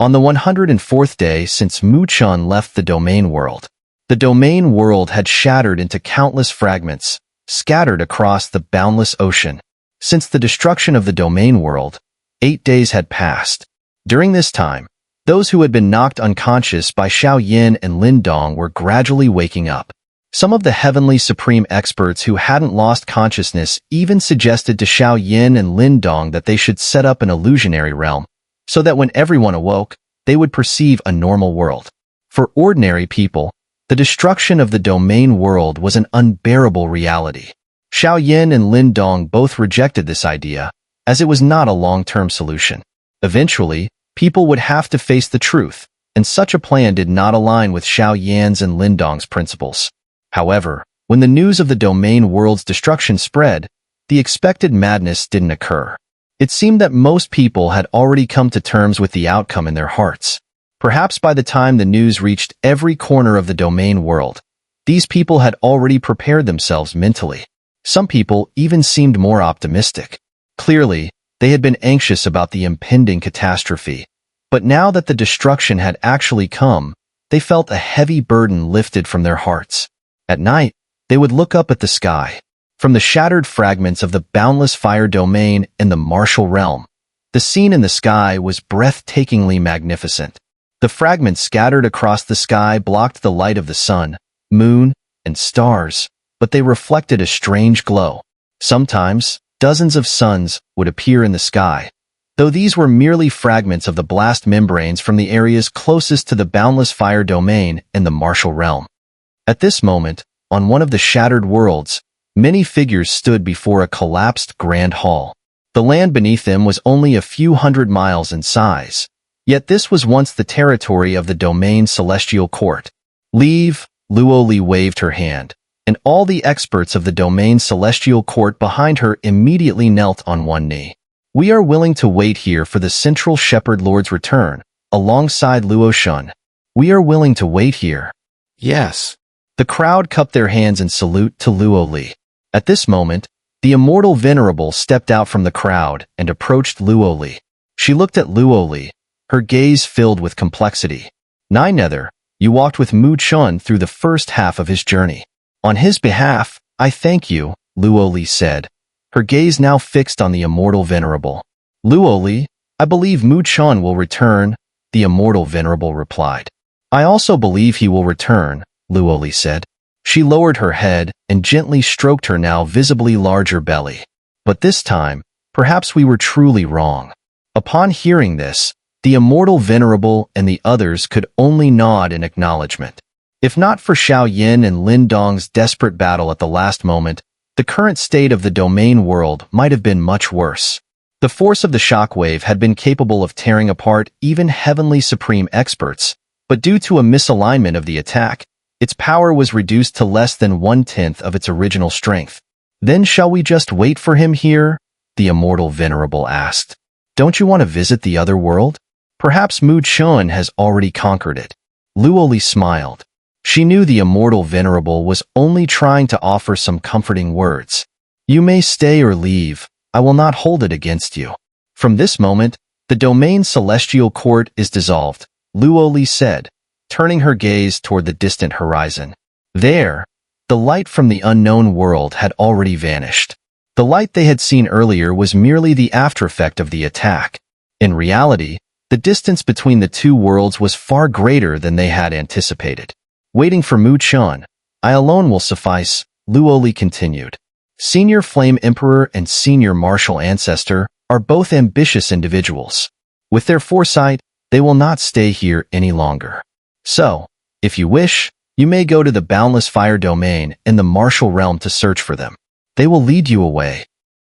On the 104th day since Mu Chun left the domain world, the domain world had shattered into countless fragments, scattered across the boundless ocean. Since the destruction of the domain world, 8 days had passed. During this time, those who had been knocked unconscious by Xiao Yin and Lin Dong were gradually waking up. Some of the heavenly supreme experts who hadn't lost consciousness even suggested to Xiao Yin and Lin Dong that they should set up an illusionary realm, so that when everyone awoke, they would perceive a normal world. For ordinary people, the destruction of the domain world was an unbearable reality. Xiao Yin and Lin Dong both rejected this idea, as it was not a long-term solution. Eventually, people would have to face the truth, and such a plan did not align with Xiao Yan's and Lin Dong's principles. However, when the news of the domain world's destruction spread, the expected madness didn't occur. It seemed that most people had already come to terms with the outcome in their hearts. Perhaps by the time the news reached every corner of the domain world, these people had already prepared themselves mentally. Some people even seemed more optimistic. Clearly, they had been anxious about the impending catastrophe. But now that the destruction had actually come, they felt a heavy burden lifted from their hearts. At night, they would look up at the sky. From the shattered fragments of the boundless fire domain and the martial realm, the scene in the sky was breathtakingly magnificent. The fragments scattered across the sky blocked the light of the sun, moon, and stars, but they reflected a strange glow. Sometimes, dozens of suns would appear in the sky, though these were merely fragments of the blast membranes from the areas closest to the boundless fire domain and the martial realm. At this moment, on one of the shattered worlds, many figures stood before a collapsed grand hall. The land beneath them was only a few hundred miles in size, yet this was once the territory of the domain celestial court. Leave, Luoli waved her hand, and all the experts of the domain celestial court behind her immediately knelt on one knee. We are willing to wait here for the central shepherd lord's return, alongside Luo Shun. We are willing to wait here. Yes. The crowd cupped their hands in salute to Luo Li. At this moment, the immortal venerable stepped out from the crowd and approached Luo Li. She looked at Luo Li, her gaze filled with complexity. Nether, you walked with Mu Chun through the first half of his journey. On his behalf, I thank you, Luo Li said, her gaze now fixed on the immortal venerable. Luo Li, I believe Mu Chun will return, the immortal venerable replied. I also believe he will return, Luo Li said. She lowered her head and gently stroked her now visibly larger belly. But this time, perhaps we were truly wrong. Upon hearing this, the immortal venerable and the others could only nod in acknowledgement. If not for Xiao Yin and Lin Dong's desperate battle at the last moment, the current state of the domain world might have been much worse. The force of the shockwave had been capable of tearing apart even heavenly supreme experts, but due to a misalignment of the attack, its power was reduced to less than 1/10 of its original strength. Then shall we just wait for him here? The immortal venerable asked. Don't you want to visit the other world? Perhaps Mu Chun has already conquered it. Luo Li smiled. She knew the immortal venerable was only trying to offer some comforting words. You may stay or leave. I will not hold it against you. From this moment, the domain celestial court is dissolved, Luo Li said, turning her gaze toward the distant horizon. There, the light from the unknown world had already vanished. The light they had seen earlier was merely the aftereffect of the attack. In reality, the distance between the two worlds was far greater than they had anticipated. Waiting for Mu Chun, I alone will suffice, Luo Li continued. Senior Flame Emperor and Senior Martial Ancestor are both ambitious individuals. With their foresight, they will not stay here any longer. So, if you wish, you may go to the Boundless Fire Domain in the Martial Realm to search for them. They will lead you away.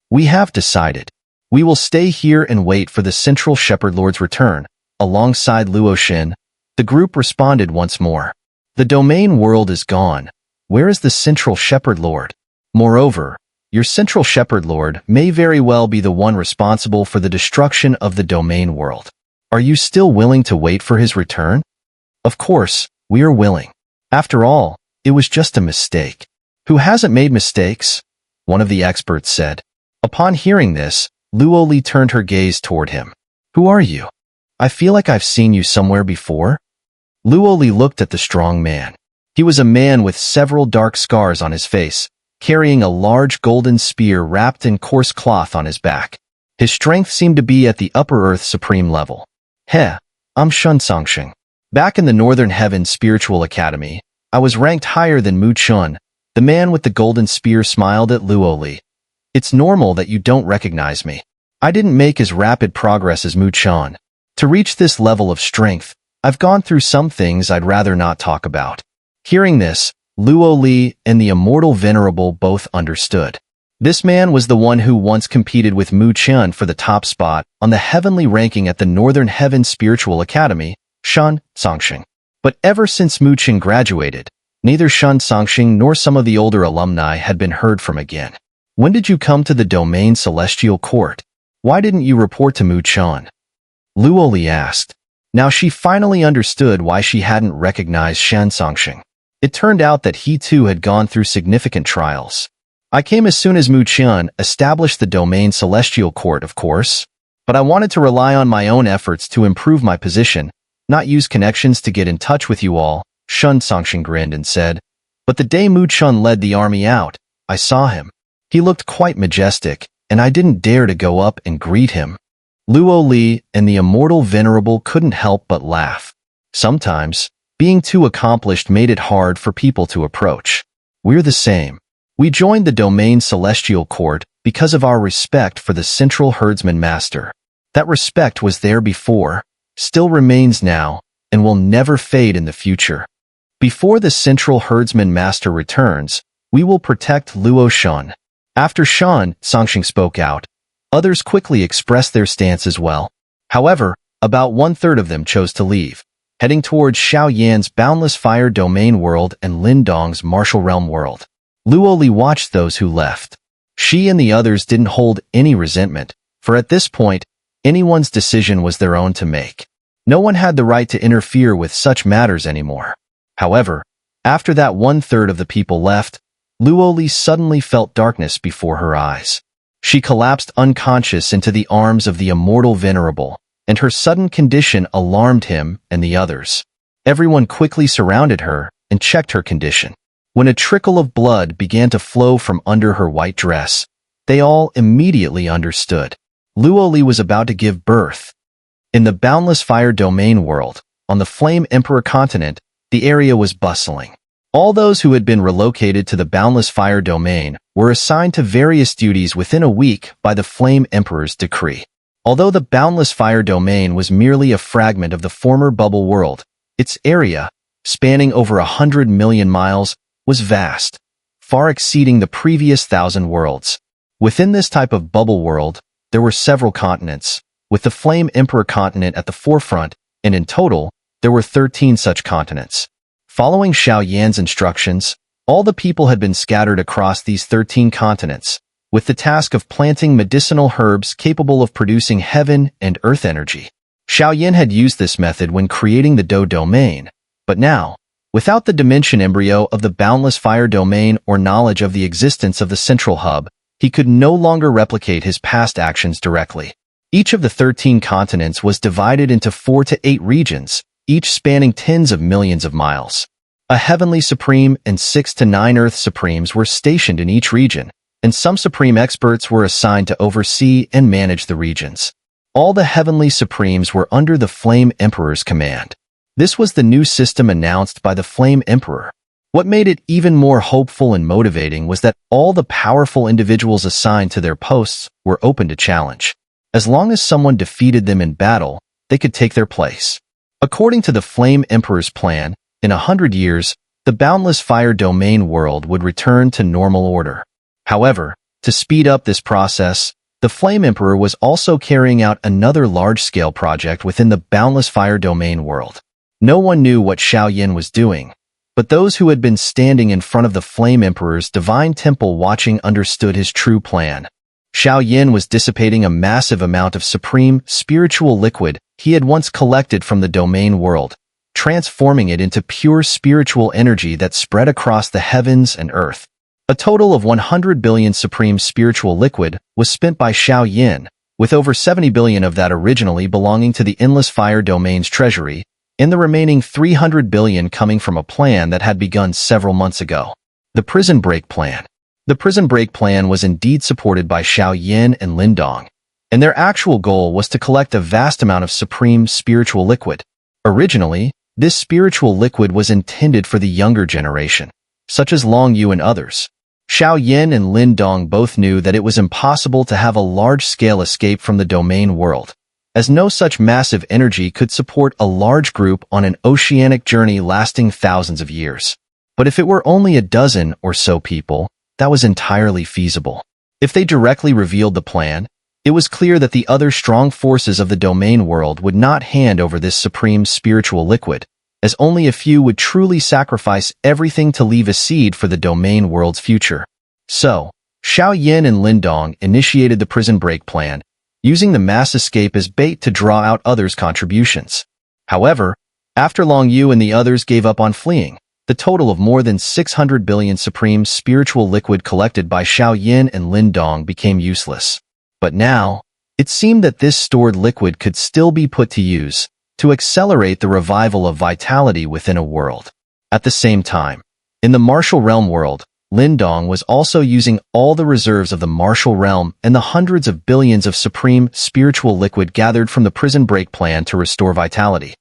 We have decided. We will stay here and wait for the Central Shepherd Lord's return. Alongside Luo Xin, the group responded once more. The domain world is gone. Where is the Central Shepherd Lord? Moreover, your Central Shepherd Lord may very well be the one responsible for the destruction of the domain world. Are you still willing to wait for his return? Of course, we are willing. After all, it was just a mistake. Who hasn't made mistakes? One of the experts said. Upon hearing this, Luo Li turned her gaze toward him. Who are you? I feel like I've seen you somewhere before. Luoli looked at the strong man. He was a man with several dark scars on his face, carrying a large golden spear wrapped in coarse cloth on his back. His strength seemed to be at the upper earth supreme level. Heh, I'm Xun'er. Back in the Northern Heaven Spiritual Academy, I was ranked higher than Mu Chun. The man with the golden spear smiled at Luoli. It's normal that you don't recognize me. I didn't make as rapid progress as Mu Chun. To reach this level of strength, I've gone through some things I'd rather not talk about. Hearing this, Luoli and the Immortal Venerable both understood. This man was the one who once competed with Mu Chun for the top spot on the heavenly ranking at the Northern Heaven Spiritual Academy, Xun'er. But ever since Mu Chun graduated, neither Xun'er nor some of the older alumni had been heard from again. When did you come to the Domain Celestial Court? Why didn't you report to Mu Chun? Luoli asked. Now she finally understood why she hadn't recognized Xun'er. It turned out that he too had gone through significant trials. I came as soon as Mu Chun established the Domain Celestial Court, of course. But I wanted to rely on my own efforts to improve my position, not use connections to get in touch with you all, Xun'er grinned and said. But the day Mu Chun led the army out, I saw him. He looked quite majestic, and I didn't dare to go up and greet him. Luoli and the Immortal Venerable couldn't help but laugh. Sometimes, being too accomplished made it hard for people to approach. We're the same. We joined the Domain Celestial Court because of our respect for the Central Herdsman Master. That respect was there before, still remains now, and will never fade in the future. Before the Central Herdsman Master returns, we will protect Luo Shun. After Xun'er spoke out, others quickly expressed their stance as well. However, about one-third of them chose to leave, heading towards Xiao Yan's Boundless Fire Domain World and Lin Dong's Martial Realm World. Luoli watched those who left. She and the others didn't hold any resentment, for at this point, anyone's decision was their own to make. No one had the right to interfere with such matters anymore. However, after that one-third of the people left, Luoli suddenly felt darkness before her eyes. She collapsed unconscious into the arms of the Immortal Venerable, and her sudden condition alarmed him and the others. Everyone quickly surrounded her and checked her condition. When a trickle of blood began to flow from under her white dress, they all immediately understood. Luoli was about to give birth. In the Boundless Fire Domain World, on the Flame Emperor continent, the area was bustling. All those who had been relocated to the Boundless Fire Domain were assigned to various duties within a week by the Flame Emperor's decree. Although the Boundless Fire Domain was merely a fragment of the former Bubble World, its area, spanning over 100 million miles, was vast, far exceeding the previous 1,000 worlds. Within this type of bubble world, there were several continents, with the Flame Emperor continent at the forefront, and in total, there were 13 such continents. Following Xiao Yan's instructions, all the people had been scattered across these 13 continents, with the task of planting medicinal herbs capable of producing heaven and earth energy. Xiao Yan had used this method when creating the Do domain, but now, without the dimension embryo of the Boundless Fire Domain or knowledge of the existence of the central hub, he could no longer replicate his past actions directly. Each of the 13 continents was divided into 4 to 8 regions, each spanning tens of millions of miles. A Heavenly Supreme and 6 to 9 Earth Supremes were stationed in each region, and some Supreme experts were assigned to oversee and manage the regions. All the Heavenly Supremes were under the Flame Emperor's command. This was the new system announced by the Flame Emperor. What made it even more hopeful and motivating was that all the powerful individuals assigned to their posts were open to challenge. As long as someone defeated them in battle, they could take their place. According to the Flame Emperor's plan, in 100 years, the Boundless Fire Domain world would return to normal order. However, to speed up this process, the Flame Emperor was also carrying out another large-scale project within the Boundless Fire Domain world. No one knew what Xiao Yan was doing, but those who had been standing in front of the Flame Emperor's divine temple watching understood his true plan. Xiao Yan was dissipating a massive amount of supreme, spiritual liquid he had once collected from the domain world, transforming it into pure spiritual energy that spread across the heavens and earth. A total of 100 billion supreme spiritual liquid was spent by Xiao Yan, with over 70 billion of that originally belonging to the Endless Fire Domain's treasury, and the remaining 300 billion coming from a plan that had begun several months ago. The Prison Break Plan. The Prison Break Plan was indeed supported by Xiao and Lindong, and their actual goal was to collect a vast amount of supreme spiritual liquid. Originally, this spiritual liquid was intended for the younger generation, such as Long Yu and others. Xiao and Lindong both knew that it was impossible to have a large-scale escape from the domain world, as no such massive energy could support a large group on an oceanic journey lasting thousands of years. But if it were only a dozen or so people, that was entirely feasible. If they directly revealed the plan, it was clear that the other strong forces of the domain world would not hand over this supreme spiritual liquid, as only a few would truly sacrifice everything to leave a seed for the domain world's future. So, Xiao and Lindong initiated the Prison Break Plan, using the mass escape as bait to draw out others' contributions. However, after Long Yu and the others gave up on fleeing, the total of more than 600 billion supreme spiritual liquid collected by Xiao and Lindong became useless. But now, it seemed that this stored liquid could still be put to use to accelerate the revival of vitality within a world. At the same time, in the Martial Realm world, Lindong was also using all the reserves of the Martial Realm and the hundreds of billions of supreme spiritual liquid gathered from the Prison Break Plan to restore vitality.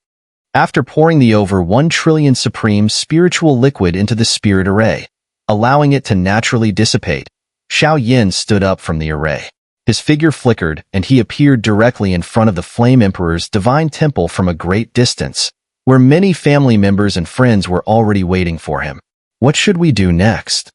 After pouring the over 1 trillion supreme spiritual liquid into the spirit array, allowing it to naturally dissipate, Xiao stood up from the array. His figure flickered, and he appeared directly in front of the Flame Emperor's divine temple from a great distance, where many family members and friends were already waiting for him. "What should we do next?"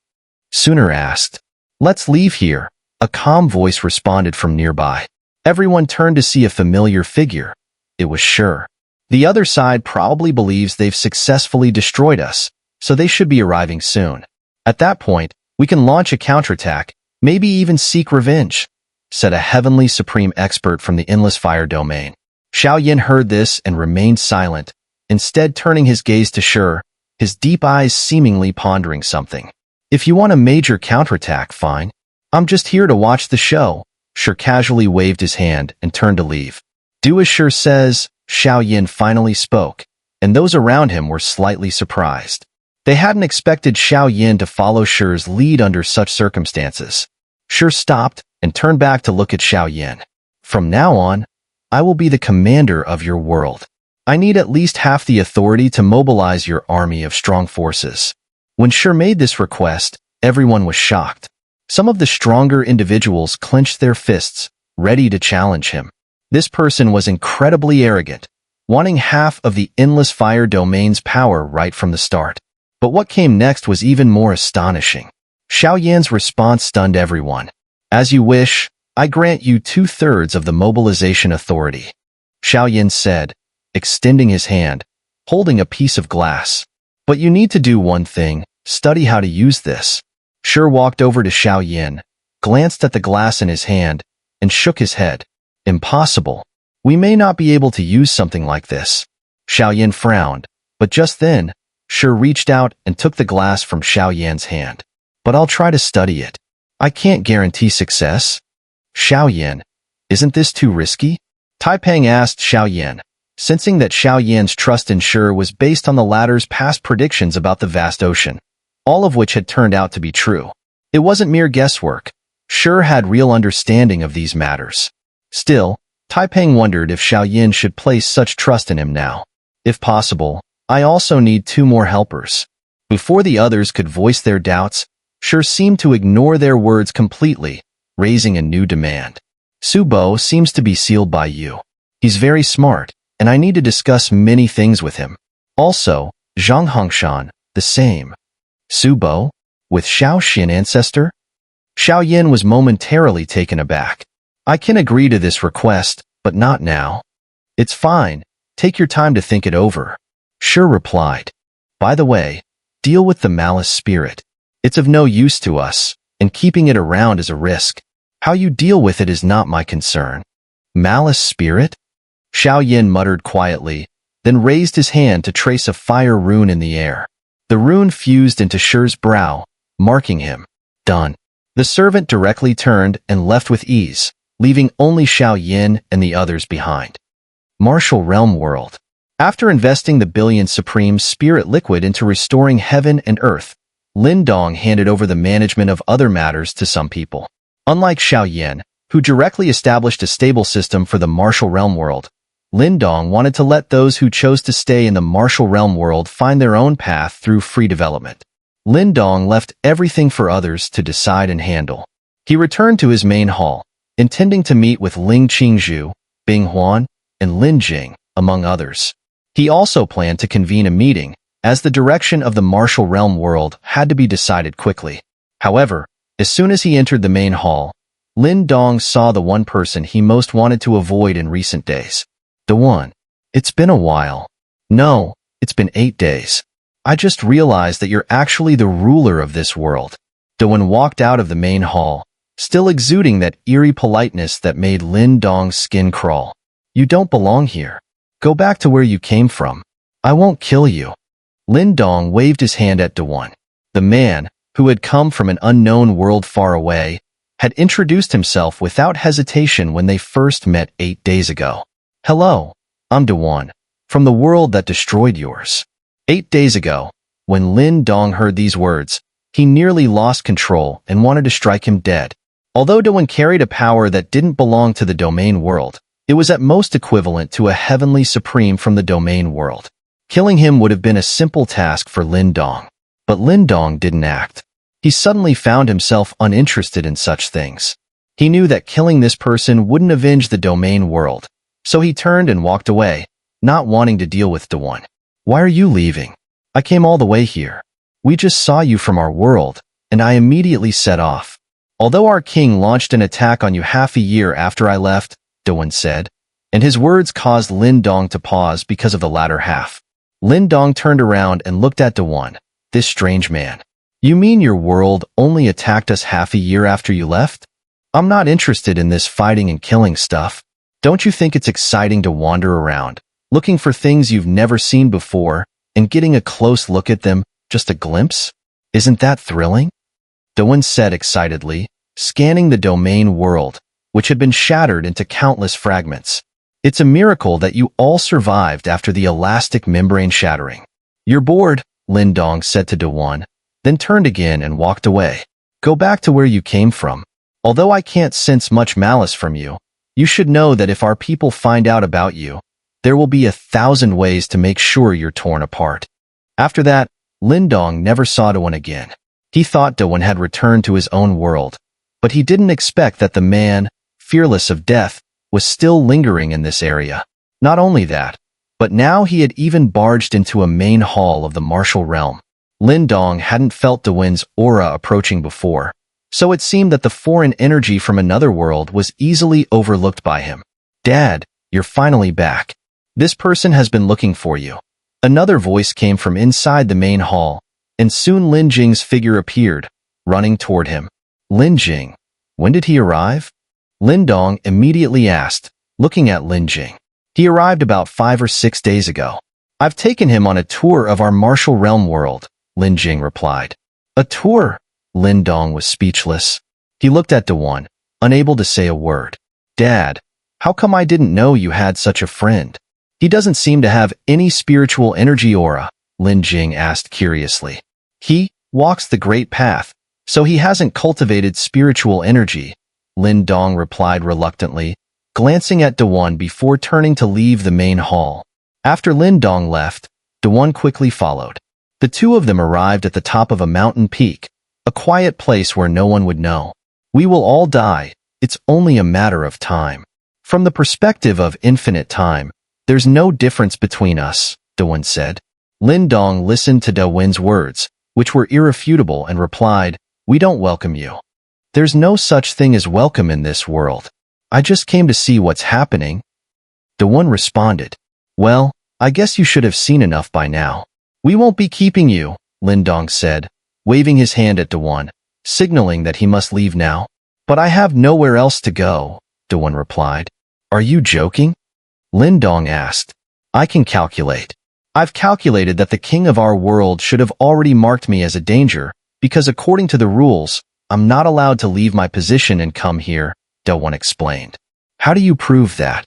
Xun'er asked. "Let's leave here," a calm voice responded from nearby. Everyone turned to see a familiar figure. It was Xun'er. "The other side probably believes they've successfully destroyed us, so they should be arriving soon. At that point, we can launch a counterattack, maybe even seek revenge," said a heavenly supreme expert from the Endless Fire Domain. Xiao heard this and remained silent, instead turning his gaze to Xun'er, his deep eyes seemingly pondering something. "If you want a major counterattack, fine. I'm just here to watch the show." Xun'er casually waved his hand and turned to leave. "Do as Xun'er says," Xiao finally spoke, and those around him were slightly surprised. They hadn't expected Xiao to follow Xun'er's lead under such circumstances. Xun'er stopped and turned back to look at Xiao. "From now on, I will be the commander of your world. I need at least half the authority to mobilize your army of strong forces." When Xun'er made this request, everyone was shocked. Some of the stronger individuals clenched their fists, ready to challenge him. This person was incredibly arrogant, wanting half of the Endless Fire Domain's power right from the start. But what came next was even more astonishing. Xiao response stunned everyone. "As you wish, I grant you 2/3 of the mobilization authority," Xiao said, extending his hand, holding a piece of glass. "But you need to do one thing, study how to use this." Xun'er walked over to Xiao, glanced at the glass in his hand, and shook his head. "Impossible. We may not be able to use something like this." Xiao frowned, but just then, Xun'er reached out and took the glass from Xiao's hand. "But I'll try to study it. I can't guarantee success." "Xiao, isn't this too risky?" Taipeng asked Xiao, sensing that Xiao's trust in Xun'er was based on the latter's past predictions about the vast ocean, all of which had turned out to be true. It wasn't mere guesswork. Xun'er had real understanding of these matters. Still, Taipeng wondered if Xiao should place such trust in him now. "If possible, I also need 2 more helpers." Before the others could voice their doubts, Xun'er seemed to ignore their words completely, raising a new demand. "Subo seems to be sealed by you. He's very smart, and I need to discuss many things with him. Also, Zhang Hongshan, the same." "Subo? With Xiaoxin ancestor?" Xiao was momentarily taken aback. "I can agree to this request, but not now." "It's fine. Take your time to think it over," Xun'er replied. "By the way, deal with the malice spirit. It's of no use to us, and keeping it around is a risk. How you deal with it is not my concern." "Malice spirit?" Xiao muttered quietly, then raised his hand to trace a fire rune in the air. The rune fused into Xun'er's brow, marking him. "Done." The servant directly turned and left with ease, leaving only Xiao and the others behind. Martial Realm World. After investing the billion Supreme Spirit Liquid into restoring heaven and earth, Lin Dong handed over the management of other matters to some people. Unlike Xiao, who directly established a stable system for the Martial Realm World, Lin Dong wanted to let those who chose to stay in the Martial Realm World find their own path through free development. Lin Dong left everything for others to decide and handle. He returned to his main hall, intending to meet with Ling Qingzhu, Bing Huan, and Lin Jing, among others. He also planned to convene a meeting, as the direction of the Martial Realm World had to be decided quickly. However, as soon as he entered the main hall, Lin Dong saw the one person he most wanted to avoid in recent days. The one. It's been a while. No, it's been 8 days. I just realized that you're actually the ruler of this world. Dewen walked out of the main hall, still exuding that eerie politeness that made Lin Dong's skin crawl. You don't belong here. Go back to where you came from. I won't kill you. Lin Dong waved his hand at Dewen. The man, who had come from an unknown world far away, had introduced himself without hesitation when they first met 8 days ago. Hello, I'm Dewen, from the world that destroyed yours. 8 days ago, when Lin Dong heard these words, he nearly lost control and wanted to strike him dead. Although Dewen carried a power that didn't belong to the domain world, it was at most equivalent to a heavenly supreme from the domain world. Killing him would have been a simple task for Lin Dong. But Lin Dong didn't act. He suddenly found himself uninterested in such things. He knew that killing this person wouldn't avenge the domain world, so he turned and walked away, not wanting to deal with Dewen. Why are you leaving? I came all the way here. We just saw you from our world, and I immediately set off. Although our king launched an attack on you half a year after I left, Dewen said, and his words caused Lin Dong to pause because of the latter half. Lin Dong turned around and looked at Dewen, this strange man. You mean your world only attacked us half a year after you left? I'm not interested in this fighting and killing stuff. Don't you think it's exciting to wander around, looking for things you've never seen before, and getting a close look at them, just a glimpse? Isn't that thrilling? Dewen said excitedly, scanning the domain world, which had been shattered into countless fragments. It's a miracle that you all survived after the elastic membrane shattering. You're bored, Lin Dong said to Dewen, then turned again and walked away. Go back to where you came from. Although I can't sense much malice from you, you should know that if our people find out about you, there will be 1,000 ways to make sure you're torn apart. After that, Lin Dong never saw Dewen again. He thought Dewen had returned to his own world, but he didn't expect that the man, fearless of death, was still lingering in this area. Not only that, but now he had even barged into a main hall of the martial realm. Lin Dong hadn't felt Dewen's aura approaching before, so it seemed that the foreign energy from another world was easily overlooked by him. Dad, you're finally back. This person has been looking for you. Another voice came from inside the main hall, and soon Lin Jing's figure appeared, running toward him. Lin Jing, when did he arrive? Lin Dong immediately asked, looking at Lin Jing. He arrived about 5 or 6 days ago. I've taken him on a tour of our martial realm world, Lin Jing replied. A tour? Lin Dong was speechless. He looked at Dewen, unable to say a word. Dad, how come I didn't know you had such a friend? He doesn't seem to have any spiritual energy aura, Lin Jing asked curiously. He walks the great path, so he hasn't cultivated spiritual energy, Lin Dong replied reluctantly, glancing at Dewen before turning to leave the main hall. After Lin Dong left, Dewen quickly followed. The two of them arrived at the top of a mountain peak, a quiet place where no one would know. We will all die, it's only a matter of time. From the perspective of infinite time, there's no difference between us, Dewen said. Lin Dong listened to Dewen's words, which were irrefutable, and replied, We don't welcome you. There's no such thing as welcome in this world. I just came to see what's happening. Dewen responded, Well, I guess you should have seen enough by now. We won't be keeping you, Lin Dong said, waving his hand at Dewen, signaling that he must leave now. But I have nowhere else to go, Dewen replied. Are you joking? Lin Dong asked. I can calculate. I've calculated that the king of our world should have already marked me as a danger, because according to the rules, I'm not allowed to leave my position and come here, One explained. How do you prove that?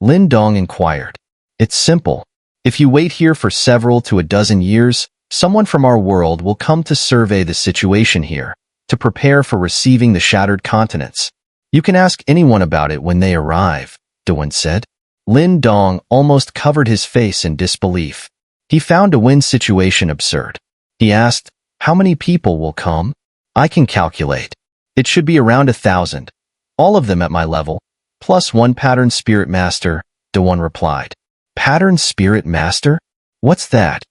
Lin Dong inquired. It's simple. If you wait here for several to a dozen years, someone from our world will come to survey the situation here, to prepare for receiving the shattered continents. You can ask anyone about it when they arrive, One said. Lin Dong almost covered his face in disbelief. He found Win's situation absurd. He asked, how many people will come? I can calculate. It should be around 1,000. All of them at my level, plus one pattern spirit master, One replied. Pattern spirit master? What's that?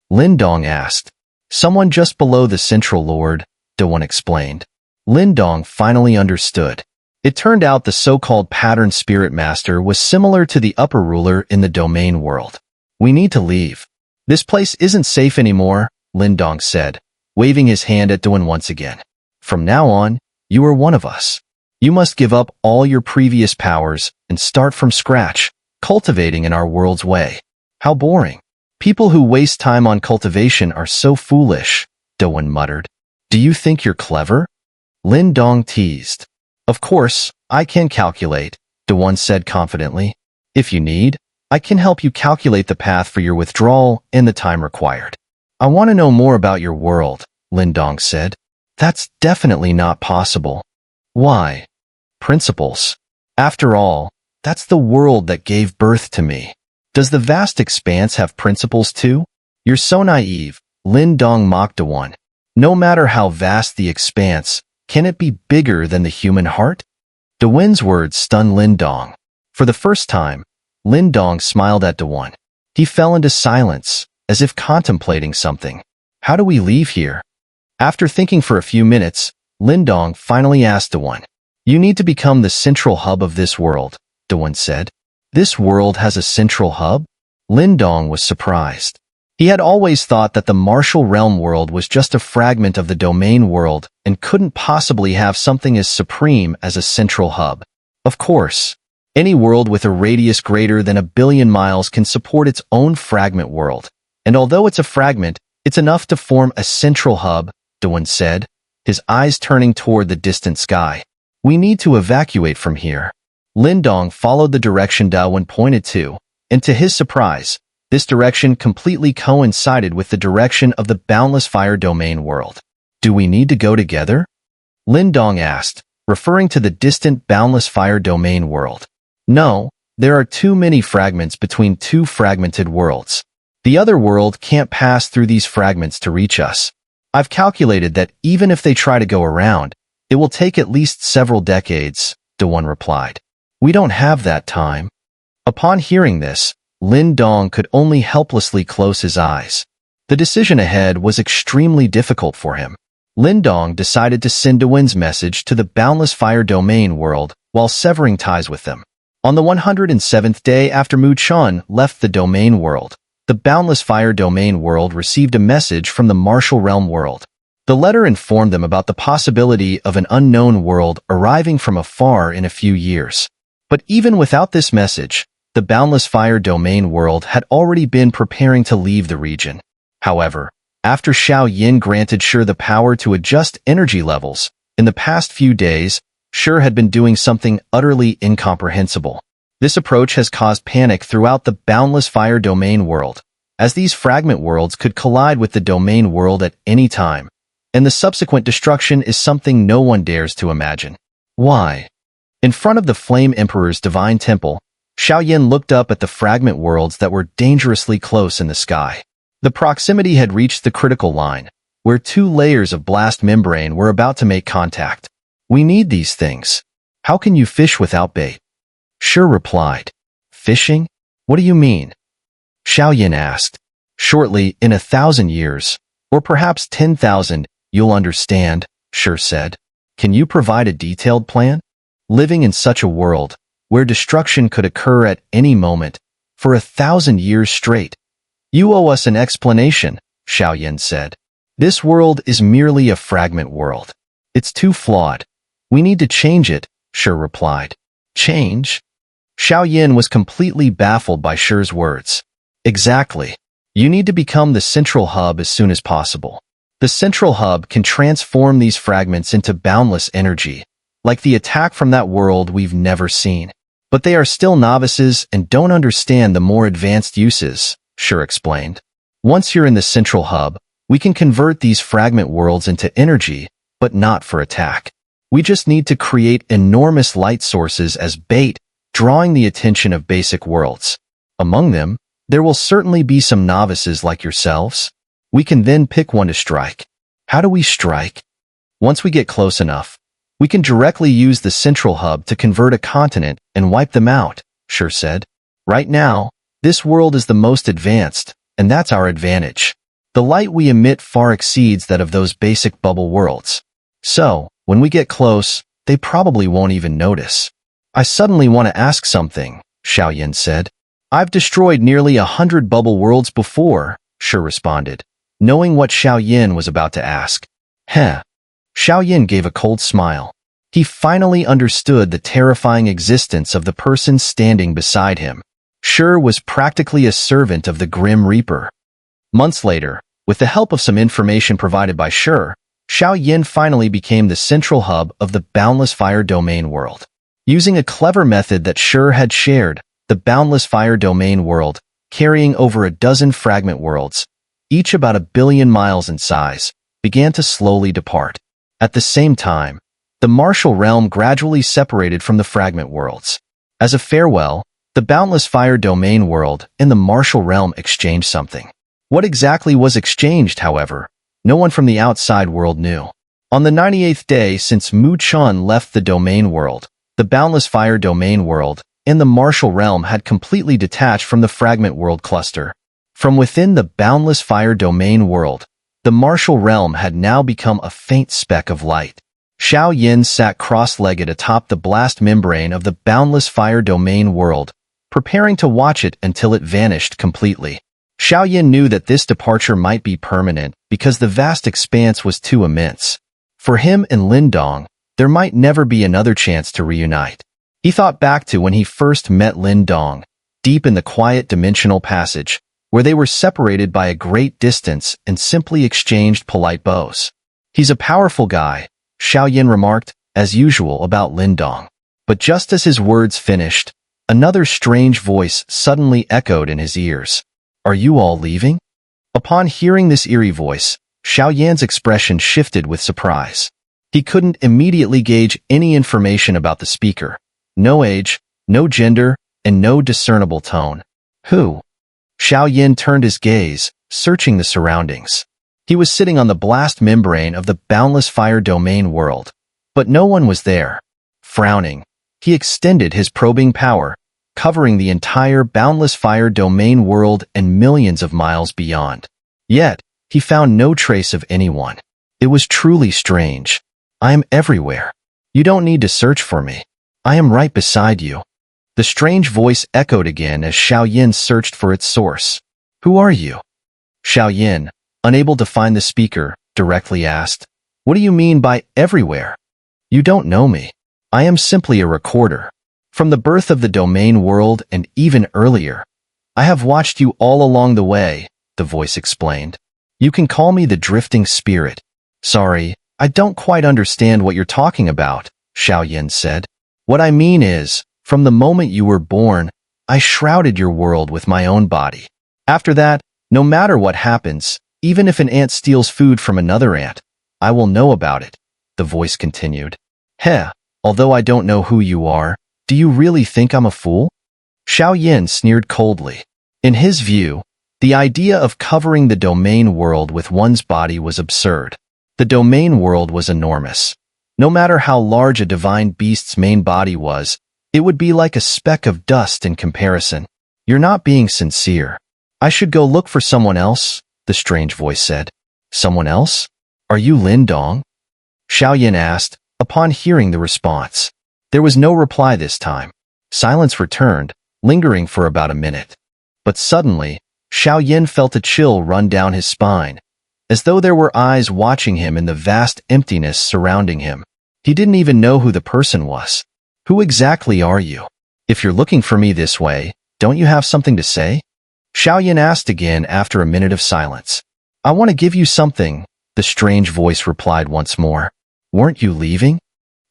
Lin Dong asked. Someone just below the central lord, One explained. Lin Dong finally understood. It turned out the so-called pattern spirit master was similar to the upper ruler in the domain world. We need to leave. This place isn't safe anymore, Lin Dong said, waving his hand at One once again. From now on, you are one of us. You must give up all your previous powers and start from scratch, cultivating in our world's way. How boring. People who waste time on cultivation are so foolish, One muttered. Do you think you're clever? Lin Dong teased. Of course, I can calculate, One said confidently. If you need, I can help you calculate the path for your withdrawal and the time required. I want to know more about your world, Lin Dong said. That's definitely not possible. Why? Principles. After all, that's the world that gave birth to me. Does the vast expanse have principles too? You're so naive, Lin Dong mocked One. No matter how vast the expanse, can it be bigger than the human heart? Win's words stunned Lin Dong. For the first time, Lin Dong smiled at One. He fell into silence, as if contemplating something. How do we leave here? After thinking for a few minutes, Lin Dong finally asked One. You need to become the central hub of this world, One said. This world has a central hub? Lin Dong was surprised. He had always thought that the martial realm world was just a fragment of the domain world and couldn't possibly have something as supreme as a central hub. Of course, any world with a radius greater than 1 billion miles can support its own fragment world. And although it's a fragment, it's enough to form a central hub, One said, his eyes turning toward the distant sky. We need to evacuate from here. Lin Dong followed the direction One pointed to, and to his surprise, this direction completely coincided with the direction of the boundless fire domain world. Do we need to go together? Lin Dong asked, referring to the distant boundless fire domain world. No, there are too many fragments between two fragmented worlds. The other world can't pass through these fragments to reach us. I've calculated that even if they try to go around, it will take at least several decades, One replied. We don't have that time. Upon hearing this, Lin Dong could only helplessly close his eyes. The decision ahead was extremely difficult for him. Lin Dong decided to send Win's message to the boundless fire domain world while severing ties with them. On the 107th day after Mu Chun left the domain world, the boundless fire domain world received a message from the martial realm world. The letter informed them about the possibility of an unknown world arriving from afar in a few years. But even without this message, the boundless fire domain world had already been preparing to leave the region. However, after Xiao granted Xun'er the power to adjust energy levels, in the past few days, Xun'er had been doing something utterly incomprehensible. This approach has caused panic throughout the boundless fire domain world, as these fragment worlds could collide with the domain world at any time, and the subsequent destruction is something no one dares to imagine. Why? In front of the Flame Emperor's divine temple, Xiao looked up at the fragment worlds that were dangerously close in the sky. The proximity had reached the critical line, where two layers of blast membrane were about to make contact. We need these things. How can you fish without bait? Xun'er replied. Fishing? What do you mean? Xiao asked. Shortly, in 1,000 years, or perhaps 10,000, you'll understand, Xun'er said. Can you provide a detailed plan? Living in such a world, where destruction could occur at any moment, for 1,000 years straight. You owe us an explanation, Xiao said. This world is merely a fragment world. It's too flawed. We need to change it, Xun'er replied. Change? Xiao was completely baffled by Xun'er's words. Exactly. You need to become the central hub as soon as possible. The central hub can transform these fragments into boundless energy, like the attack from that world we've never seen. But they are still novices and don't understand the more advanced uses, Xun'er explained. Once you're in the central hub, we can convert these fragment worlds into energy, but not for attack. We just need to create enormous light sources as bait, drawing the attention of basic worlds. Among them, there will certainly be some novices like yourselves. We can then pick one to strike. How do we strike? Once we get close enough, we can directly use the central hub to convert a continent and wipe them out, Xun'er said. Right now, this world is the most advanced, and that's our advantage. The light we emit far exceeds that of those basic bubble worlds. So, when we get close, they probably won't even notice. I suddenly want to ask something, Xiao said. I've destroyed nearly 100 bubble worlds before, Xun'er responded, knowing what Xiao was about to ask. Xiao gave a cold smile. He finally understood the terrifying existence of the person standing beside him. Xun'er was practically a servant of the Grim Reaper. Months later, with the help of some information provided by Xun'er, Xiao finally became the central hub of the Boundless Fire Domain world. Using a clever method that Xun'er had shared, the Boundless Fire Domain world, carrying over a dozen fragment worlds, each about 1 billion miles in size, began to slowly depart. At the same time, the Martial Realm gradually separated from the fragment worlds. As a farewell, the Boundless Fire Domain world and the Martial Realm exchanged something. What exactly was exchanged, however, no one from the outside world knew. On the 98th day since Muchan left the Domain world, the Boundless Fire Domain world and the Martial Realm had completely detached from the Fragment World cluster. From within the Boundless Fire Domain world, the Martial Realm had now become a faint speck of light. Xiao sat cross-legged atop the blast membrane of the Boundless Fire Domain world, preparing to watch it until it vanished completely. Xiao knew that this departure might be permanent because the vast expanse was too immense. For him and Lindong, there might never be another chance to reunite. He thought back to when he first met Lindong, deep in the quiet dimensional passage, where they were separated by a great distance and simply exchanged polite bows. He's a powerful guy, Xiao remarked, as usual about Lindong. But just as his words finished, another strange voice suddenly echoed in his ears. Are you all leaving? Upon hearing this eerie voice, Xiao expression shifted with surprise. He couldn't immediately gauge any information about the speaker. No age, no gender, and no discernible tone. Who? Xiao turned his gaze, searching the surroundings. He was sitting on the blast membrane of the Boundless Fire Domain world, but no one was there. Frowning, he extended his probing power, covering the entire Boundless Fire Domain world and millions of miles beyond. Yet, he found no trace of anyone. It was truly strange. I am everywhere. You don't need to search for me. I am right beside you. The strange voice echoed again as Xiao searched for its source. Who are you? Xiao, unable to find the speaker, directly asked. What do you mean by everywhere? You don't know me. I am simply a recorder. From the birth of the Domain world and even earlier, I have watched you all along the way, the voice explained. You can call me the Drifting Spirit. Sorry, I don't quite understand what you're talking about, Xiao said. What I mean is, from the moment you were born, I shrouded your world with my own body. After that, no matter what happens, even if an ant steals food from another ant, I will know about it, the voice continued. Although I don't know who you are, do you really think I'm a fool? Xiao sneered coldly. In his view, the idea of covering the Domain world with one's body was absurd. The Domain world was enormous. No matter how large a divine beast's main body was, it would be like a speck of dust in comparison. You're not being sincere. I should go look for someone else, the strange voice said. Someone else? Are you Lindong? Xiao asked, upon hearing the response. There was no reply this time. Silence returned, lingering for about a minute. But suddenly, Xiao felt a chill run down his spine, as though there were eyes watching him in the vast emptiness surrounding him. He didn't even know who the person was. Who exactly are you? If you're looking for me this way, don't you have something to say? Xiao asked again after a minute of silence. I want to give you something, the strange voice replied once more. Weren't you leaving?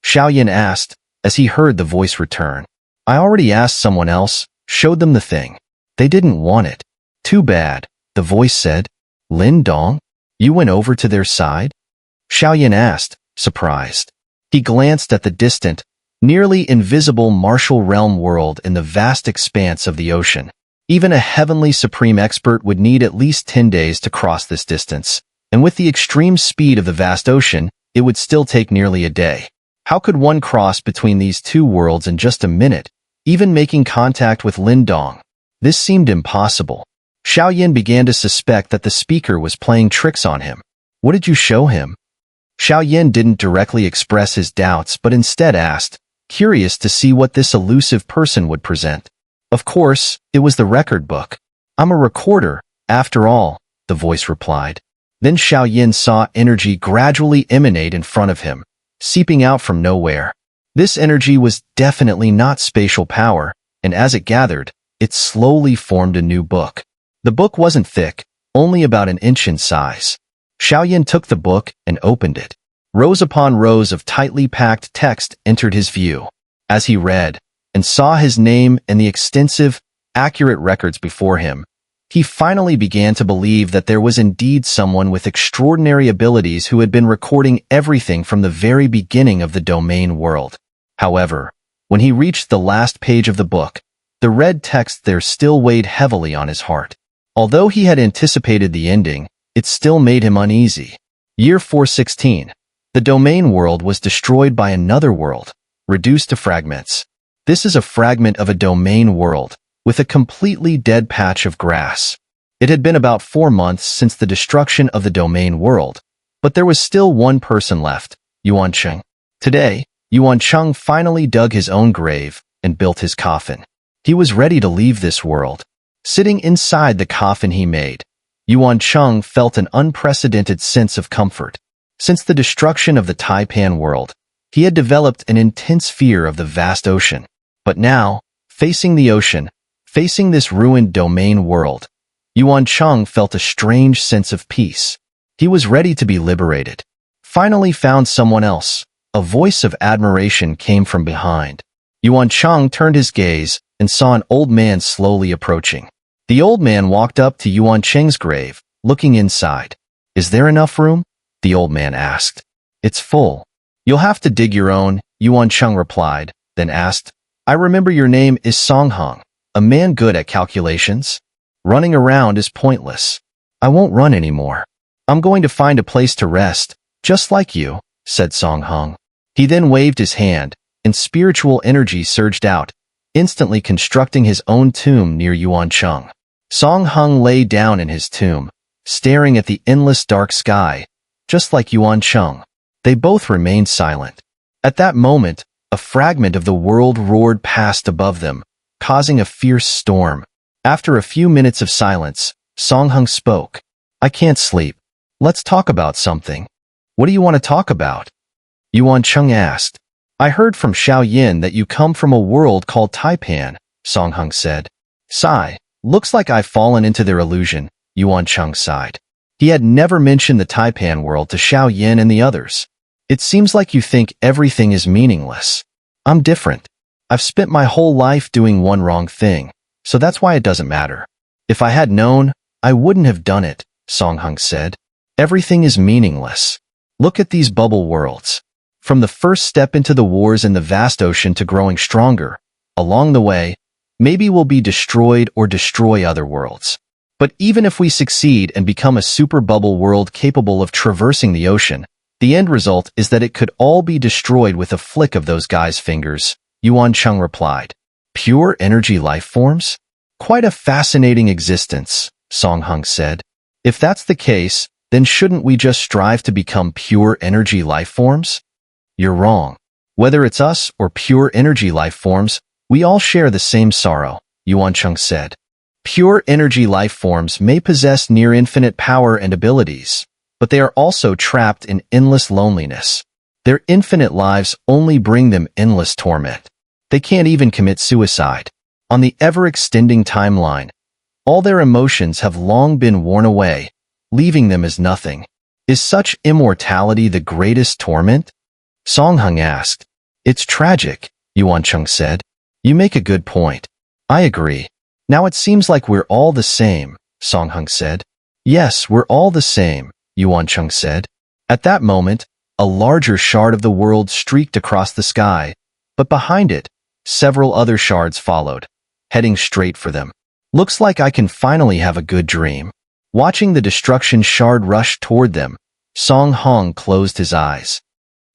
Xiao asked, as he heard the voice return. I already asked someone else, showed them the thing. They didn't want it. Too bad, the voice said. Lin Dong? You went over to their side? Xiao asked, surprised. He glanced at the distant, nearly invisible martial realm world in the vast expanse of the ocean. Even a heavenly supreme expert would need at least 10 days to cross this distance, and with the extreme speed of the vast ocean, it would still take nearly a day. How could one cross between these two worlds in just a minute, even making contact with Lin Dong? This seemed impossible. Xiao began to suspect that the speaker was playing tricks on him. What did you show him? Xiao didn't directly express his doubts but instead asked, curious to see what this elusive person would present. Of course, it was the record book. I'm a recorder, after all, the voice replied. Then Xiao saw energy gradually emanate in front of him, seeping out from nowhere. This energy was definitely not spatial power, and as it gathered, it slowly formed a new book. The book wasn't thick, only about an inch in size. Xiao took the book and opened it. Rows upon rows of tightly packed text entered his view. As he read, and saw his name and the extensive, accurate records before him, he finally began to believe that there was indeed someone with extraordinary abilities who had been recording everything from the very beginning of the domain world. However, when he reached the last page of the book, the red text there still weighed heavily on his heart. Although he had anticipated the ending, it still made him uneasy. Year 416. The domain world was destroyed by another world, reduced to fragments. This is a fragment of a domain world, with a completely dead patch of grass. It had been about 4 months since the destruction of the domain world, but there was still one person left, Yuancheng. Today, Yuancheng finally dug his own grave and built his coffin. He was ready to leave this world. Sitting inside the coffin he made, Yuancheng felt an unprecedented sense of comfort. Since the destruction of the Taipan world, he had developed an intense fear of the vast ocean. But now, facing the ocean, facing this ruined domain world, Yuancheng felt a strange sense of peace. He was ready to be liberated. Finally found someone else. A voice of admiration came from behind. Yuancheng turned his gaze and saw an old man slowly approaching. The old man walked up to Yuancheng's grave, looking inside. Is there enough room? The old man asked. It's full. You'll have to dig your own, Yuancheng replied, then asked, I remember your name is Songheng, a man good at calculations. Running around is pointless. I won't run anymore. I'm going to find a place to rest, just like you, said Songheng. He then waved his hand, and spiritual energy surged out, instantly constructing his own tomb near Yuancheng. Songheng lay down in his tomb, staring at the endless dark sky, just like Yuancheng. They both remained silent. At that moment, a fragment of the world roared past above them, causing a fierce storm. After a few minutes of silence, Songheng spoke. I can't sleep. Let's talk about something. What do you want to talk about? Yuancheng asked. I heard from Xiao that you come from a world called Taipan, Songheng said. Sigh. Looks like I've fallen into their illusion, Yuancheng sighed. He had never mentioned the Taipan world to Xiao and the others. It seems like you think everything is meaningless. I'm different. I've spent my whole life doing one wrong thing, so that's why it doesn't matter. If I had known, I wouldn't have done it, Songheng said. Everything is meaningless. Look at these bubble worlds. From the first step into the wars in the vast ocean to growing stronger, along the way, maybe we'll be destroyed or destroy other worlds. But even if we succeed and become a super bubble world capable of traversing the ocean, the end result is that it could all be destroyed with a flick of those guys' fingers, Yuancheng replied. Pure energy life forms? Quite a fascinating existence, Songheng said. If that's the case, then shouldn't we just strive to become pure energy life forms? You're wrong. Whether it's us or pure energy life forms, we all share the same sorrow, Yuancheng said. Pure energy life forms may possess near-infinite power and abilities, but they are also trapped in endless loneliness. Their infinite lives only bring them endless torment. They can't even commit suicide. On the ever-extending timeline, all their emotions have long been worn away, leaving them as nothing. Is such immortality the greatest torment? Songheng asked. It's tragic, Yuancheng said. You make a good point. I agree. Now it seems like we're all the same, Songheng said. Yes, we're all the same, Yuancheng said. At that moment, a larger shard of the world streaked across the sky, but behind it, several other shards followed, heading straight for them. Looks like I can finally have a good dream. Watching the destruction shard rush toward them, Song Hong closed his eyes.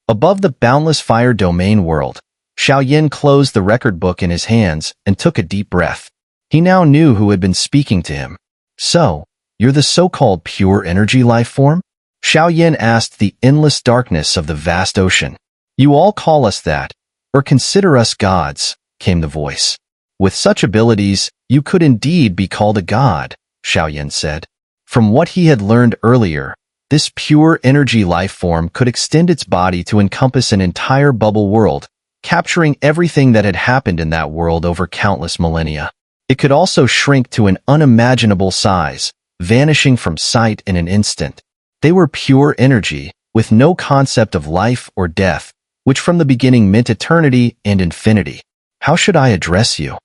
Above the boundless fire domain world, Xiao Yin closed the record book in his hands and took a deep breath. He now knew who had been speaking to him. So, you're the so-called pure energy life form? Xiao Yin asked the endless darkness of the vast ocean. You all call us that, or consider us gods, came the voice. With such abilities, you could indeed be called a god, Xiao Yin said. From what he had learned earlier, this pure energy life form could extend its body to encompass an entire bubble world, capturing everything that had happened in that world over countless millennia. It could also shrink to an unimaginable size, vanishing from sight in an instant. They were pure energy, with no concept of life or death, which from the beginning meant eternity and infinity. How should I address you?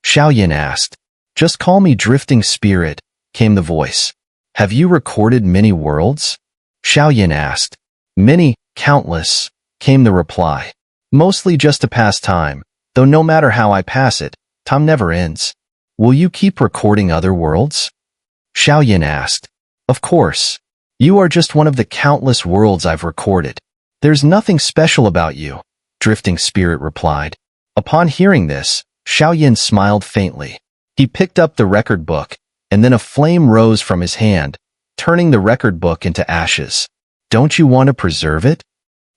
Xiao Yin asked. Just call me Drifting Spirit, came the voice. Have you recorded many worlds? Xiao Yin asked. Many, countless, came the reply. Mostly just to pass time, though no matter how I pass it, time never ends. Will you keep recording other worlds? Xiao Yin asked. Of course. You are just one of the countless worlds I've recorded. There's nothing special about you, Drifting Spirit replied. Upon hearing this, Xiao Yin smiled faintly. He picked up the record book, and then a flame rose from his hand, turning the record book into ashes. Don't you want to preserve it?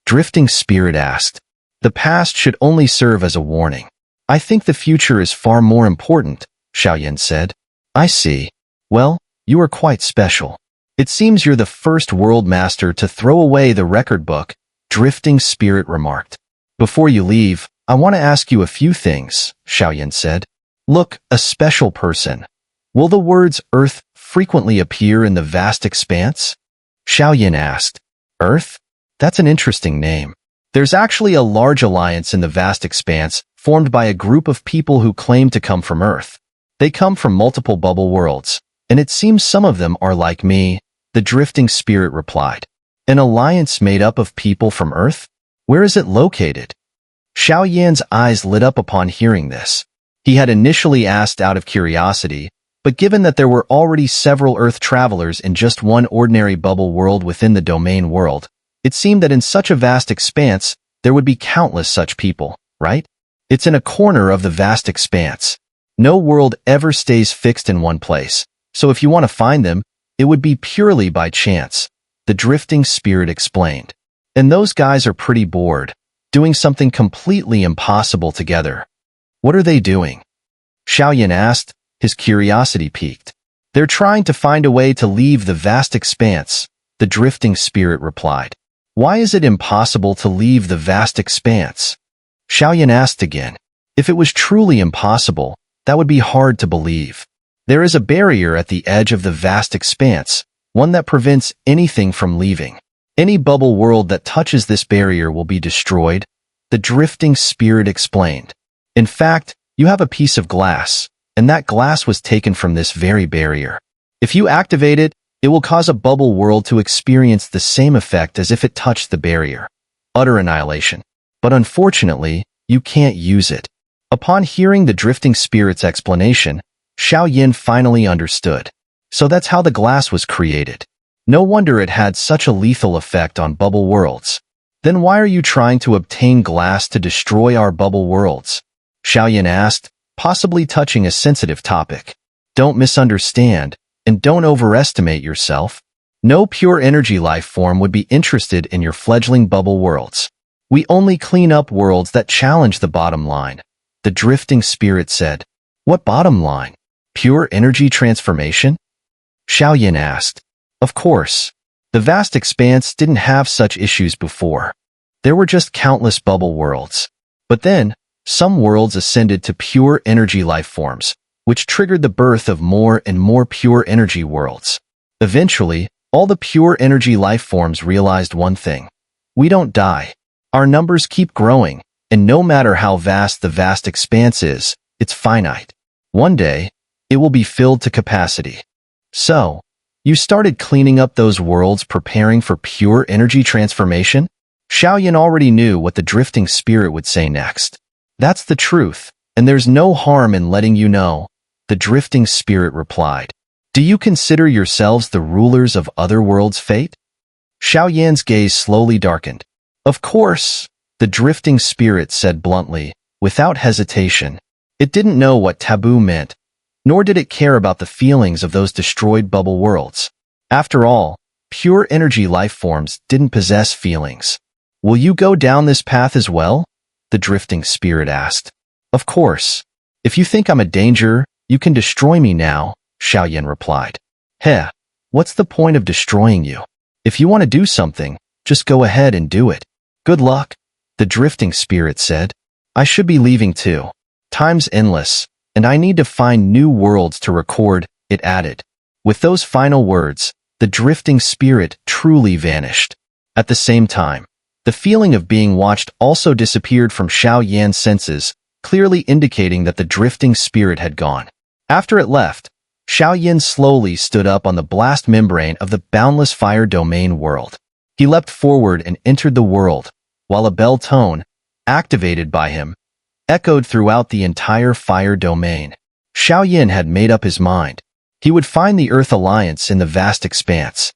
Drifting Spirit asked. The past should only serve as a warning. I think the future is far more important, Xiao Yin said. I see. Well, you are quite special. It seems you're the first world master to throw away the record book, Drifting Spirit remarked. Before you leave, I want to ask you a few things, Xiao Yin said. Look, a special person. Will the words Earth frequently appear in the vast expanse? Xiao Yin asked. Earth? That's an interesting name. There's actually a large alliance in the vast expanse formed by a group of people who claim to come from Earth. They come from multiple bubble worlds, and it seems some of them are like me, the Drifting Spirit replied. An alliance made up of people from Earth? Where is it located? Xiao Yan's eyes lit up upon hearing this. He had initially asked out of curiosity, but given that there were already several Earth travelers in just one ordinary bubble world within the domain world, it seemed that in such a vast expanse, there would be countless such people, right? It's in a corner of the vast expanse. No world ever stays fixed in one place, so if you want to find them, it would be purely by chance, the Drifting Spirit explained. And those guys are pretty bored, doing something completely impossible together. What are they doing? Xiao Yin asked, his curiosity piqued. They're trying to find a way to leave the vast expanse, the Drifting Spirit replied. Why is it impossible to leave the vast expanse? Xiao Yin asked again. If it was truly impossible, that would be hard to believe. There is a barrier at the edge of the vast expanse, one that prevents anything from leaving. Any bubble world that touches this barrier will be destroyed, the Drifting Spirit explained. In fact, you have a piece of glass, and that glass was taken from this very barrier. If you activate it, it will cause a bubble world to experience the same effect as if it touched the barrier. Utter annihilation. But unfortunately, you can't use it. Upon hearing the Drifting Spirit's explanation, Xiao Yin finally understood. So that's how the glass was created. No wonder it had such a lethal effect on bubble worlds. Then why are you trying to obtain glass to destroy our bubble worlds? Xiao Yin asked, possibly touching a sensitive topic. Don't misunderstand, and don't overestimate yourself. No pure energy life form would be interested in your fledgling bubble worlds. We only clean up worlds that challenge the bottom line, the Drifting Spirit said. What bottom line? Pure energy transformation? Xiao Yin asked. Of course. The vast expanse didn't have such issues before. There were just countless bubble worlds. But then, some worlds ascended to pure energy life forms, which triggered the birth of more and more pure energy worlds. Eventually, all the pure energy life forms realized one thing. We don't die. Our numbers keep growing, And no matter how vast the vast expanse is, it's finite. One day, it will be filled to capacity. So, you started cleaning up those worlds preparing for pure energy transformation? Xiao already knew what the drifting spirit would say next. That's the truth, and there's no harm in letting you know, the drifting spirit replied. Do you consider yourselves the rulers of other worlds' fate? Xiao gaze slowly darkened. Of course, the drifting spirit said bluntly, without hesitation. It didn't know what taboo meant, nor did it care about the feelings of those destroyed bubble worlds. After all, pure energy life forms didn't possess feelings. Will you go down this path as well? The drifting spirit asked. Of course. If you think I'm a danger, you can destroy me now, Xiao replied. Heh, what's the point of destroying you? If you want to do something, just go ahead and do it. Good luck, the drifting spirit said. I should be leaving too. Time's endless, and I need to find new worlds to record, it added. With those final words, the drifting spirit truly vanished. At the same time, the feeling of being watched also disappeared from Xiao senses, clearly indicating that the drifting spirit had gone. After it left, Xiao slowly stood up on the blast membrane of the boundless fire domain world. He leapt forward and entered the world, while a bell tone, activated by him, echoed throughout the entire fire domain. Xiao had made up his mind. He would find the Earth Alliance in the vast expanse.